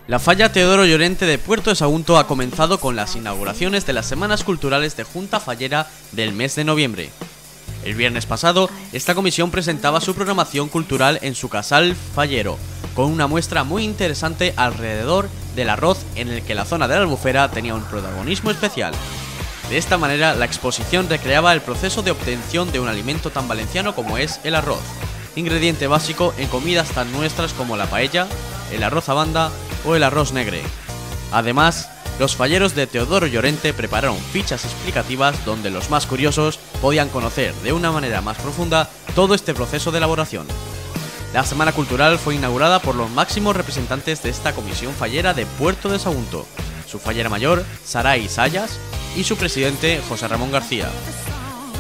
La falla Teodoro Llorente de Puerto de Sagunto ha comenzado con las inauguraciones de las Semanas Culturales de Junta Fallera del mes de noviembre. El viernes pasado, esta comisión presentaba su programación cultural en su casal fallero, con una muestra muy interesante alrededor del arroz en el que la zona de la Albufera tenía un protagonismo especial. De esta manera, la exposición recreaba el proceso de obtención de un alimento tan valenciano como es el arroz, ingrediente básico en comidas tan nuestras como la paella, el arroz a banda o el arroz negre. Además, los falleros de Teodoro Llorente prepararon fichas explicativas donde los más curiosos podían conocer de una manera más profunda todo este proceso de elaboración. La Semana Cultural fue inaugurada por los máximos representantes de esta comisión fallera de Puerto de Sagunto, su fallera mayor, Saray Sayas, y su presidente, José Ramón García.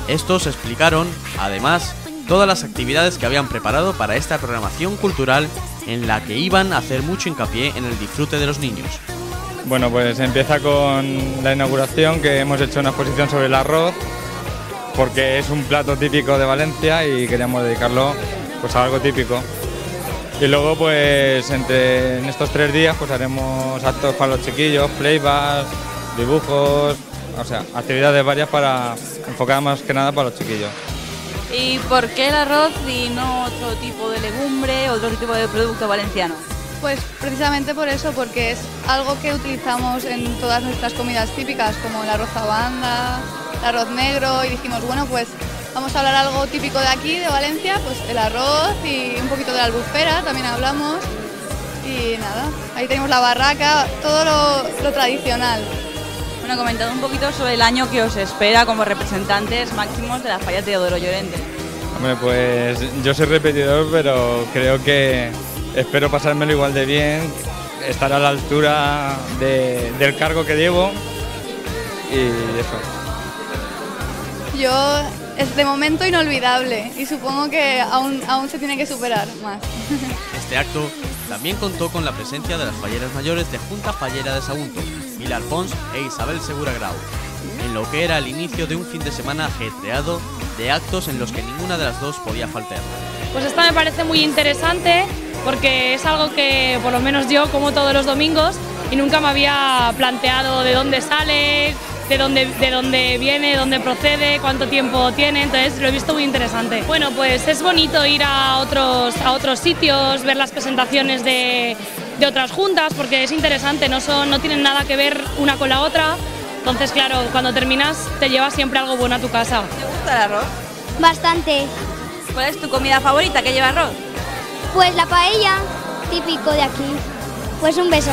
Estos explicaron, además, todas las actividades que habían preparado para esta programación cultural en la que iban a hacer mucho hincapié en el disfrute de los niños. Bueno, pues empieza con la inauguración, que hemos hecho una exposición sobre el arroz, porque es un plato típico de Valencia y queríamos dedicarlo pues a algo típico. Y luego pues en estos 3 días pues haremos actos para los chiquillos, playback, dibujos, o sea, actividades varias para enfocar más que nada para los chiquillos. ¿Y por qué el arroz y no otro tipo de legumbre, otro tipo de producto valenciano? Pues precisamente por eso, porque es algo que utilizamos en todas nuestras comidas típicas, como el arroz a banda, el arroz negro, y dijimos, bueno, pues vamos a hablar algo típico de aquí, de Valencia, pues el arroz y un poquito de la albufera, también hablamos, y nada, ahí tenemos la barraca, todo lo tradicional. Bueno, comentad un poquito sobre el año que os espera como representantes máximos de la falla Teodoro Llorente. Hombre, pues yo soy repetidor, pero creo que espero pasármelo igual de bien, estar a la altura del cargo que llevo y eso. Yo, es de momento inolvidable y supongo que aún se tiene que superar más. Este acto también contó con la presencia de las falleras mayores de Junta Fallera de Sagunto, Pilar Pons e Isabel Segura Grau, en lo que era el inicio de un fin de semana ajetreado de actos en los que ninguna de las dos podía faltar. Pues esta me parece muy interesante porque es algo que por lo menos yo como todos los domingos y nunca me había planteado de dónde sale, de dónde viene, de dónde procede, cuánto tiempo tiene, entonces lo he visto muy interesante. Bueno, pues es bonito ir a otros sitios, ver las presentaciones de otras juntas, porque es interesante, no tienen nada que ver una con la otra, entonces claro, cuando terminas te llevas siempre algo bueno a tu casa. ¿Te gusta el arroz? Bastante. ¿Cuál es tu comida favorita que lleva arroz? Pues la paella, típico de aquí. Pues un beso.